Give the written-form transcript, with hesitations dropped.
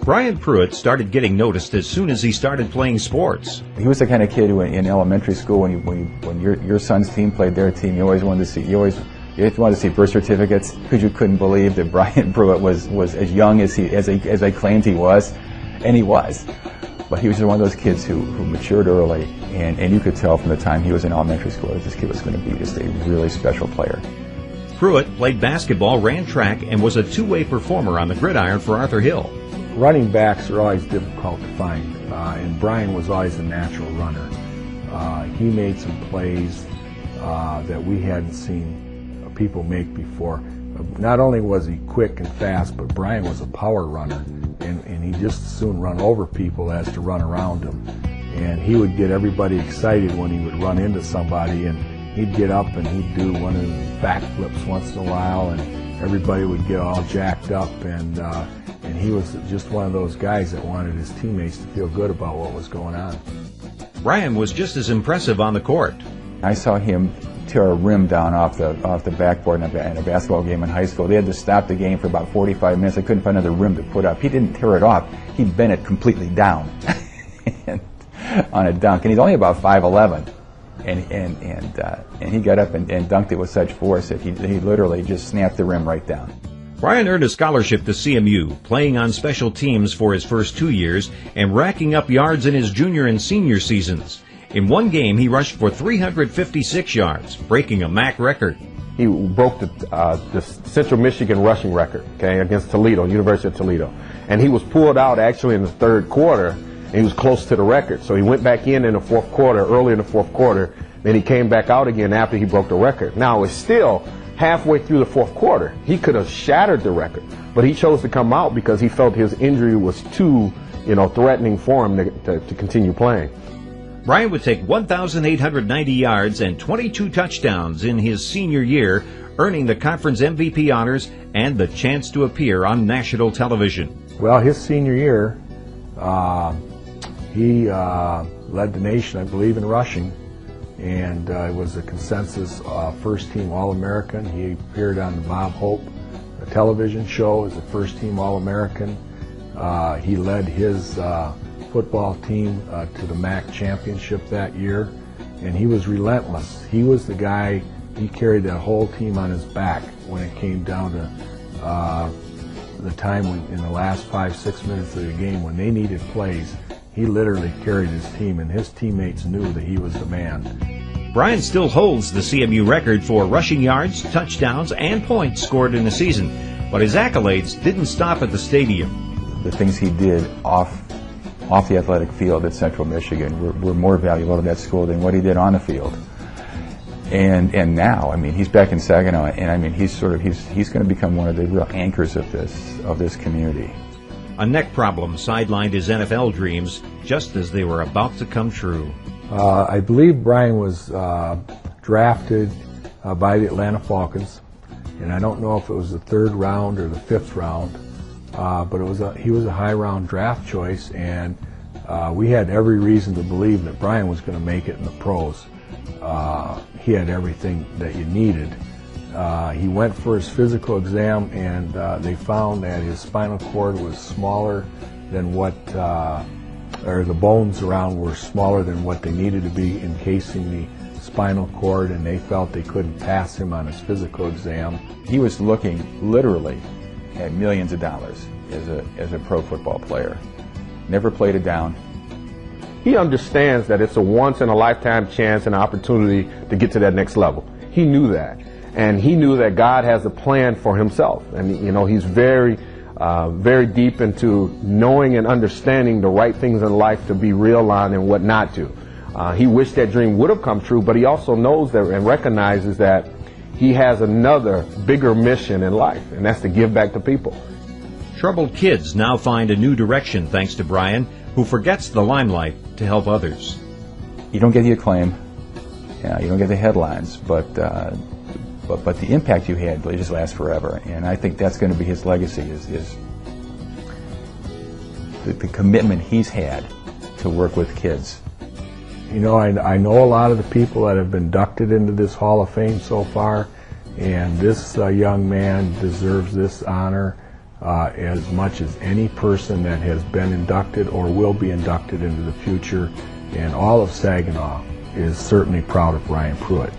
Brian Pruitt started getting noticed as soon as he started playing sports. He was the kind of kid who, in elementary school, when your son's team played their team, you always wanted to see birth certificates, because you couldn't believe that Brian Pruitt was as young as they claimed he was, and he was. But he was just one of those kids who matured early, and you could tell from the time he was in elementary school that this kid was going to be just a really special player. Pruitt played basketball, ran track, and was a two-way performer on the gridiron for Arhur Hill. Running backs are always difficult to find, and Brian was always a natural runner. He made some plays that we hadn't seen people make before. Not only was he quick and fast, but Brian was a power runner, and he just as soon run over people as to run around them. And he would get everybody excited when he would run into somebody, and he'd get up and he'd do one of his backflips once in a while, and everybody would get all jacked up, and he was just one of those guys that wanted his teammates to feel good about what was going on. Brian was just as impressive on the court. I saw him tear a rim down off the backboard in a basketball game in high school. They had to stop the game for about 45 minutes. They couldn't find another rim to put up. He didn't tear it off. He bent it completely down on a dunk, and he's only about 5'11". And he got up and dunked it with such force that he literally just snapped the rim right down. Brian earned a scholarship to CMU, playing on special teams for his first 2 years and racking up yards in his junior and senior seasons. In one game, he rushed for 356 yards, breaking a MAC record. He broke the Central Michigan rushing record, against Toledo, University of Toledo. And he was pulled out actually in the third quarter, and he was close to the record. So he went back in the fourth quarter, early in the fourth quarter, then he came back out again after he broke the record. Now, it's still halfway through the fourth quarter. He could have shattered the record, but he chose to come out because he felt his injury was too, threatening for him to continue playing. Brian would take 1,890 yards and 22 touchdowns in his senior year, earning the conference MVP honors and the chance to appear on national television. Well, his senior year, he led the nation, I believe, in rushing, and was a consensus first-team All-American. He appeared on the Bob Hope television show as a first-team All-American. He led his football team to the MAC championship that year, and he was relentless. He was the guy, he carried that whole team on his back when it came down to the time in the last 5-6 minutes of the game when they needed plays. He literally carried his team, and his teammates knew that he was the man. Brian still holds the CMU record for rushing yards, touchdowns, and points scored in a season, but his accolades didn't stop at the stadium. The things he did off the athletic field at Central Michigan were more valuable to that school than what he did on the field. And now, he's back in Saginaw, and he's going to become one of the real anchors of this community. A neck problem sidelined his NFL dreams just as they were about to come true. I believe Brian was drafted by the Atlanta Falcons, and I don't know if it was the 3rd round or the 5th round, but he was a high-round draft choice, and we had every reason to believe that Brian was going to make it in the pros. He had everything that you needed. He went for his physical exam, and they found that his spinal cord was smaller than or the bones around were smaller than what they needed to be encasing the spinal cord, and they felt they couldn't pass him on his physical exam. He was looking literally at millions of dollars as a pro football player. Never played it down. He understands that it's a once-in-a-lifetime chance and opportunity to get to that next level. He knew that. And he knew that God has a plan for himself. And, he's very deep into knowing and understanding the right things in life to be real on and what not to. He wished that dream would have come true, but he also knows that and recognizes that he has another bigger mission in life, and that's to give back to people. Troubled kids now find a new direction thanks to Brian, who forgets the limelight to help others. You don't get the acclaim, you don't get the headlines, but the impact you had just lasts forever, and I think that's going to be his legacy, is the commitment he's had to work with kids. I know a lot of the people that have been inducted into this Hall of Fame so far, and this young man deserves this honor as much as any person that has been inducted or will be inducted into the future, and all of Saginaw is certainly proud of Ryan Pruitt.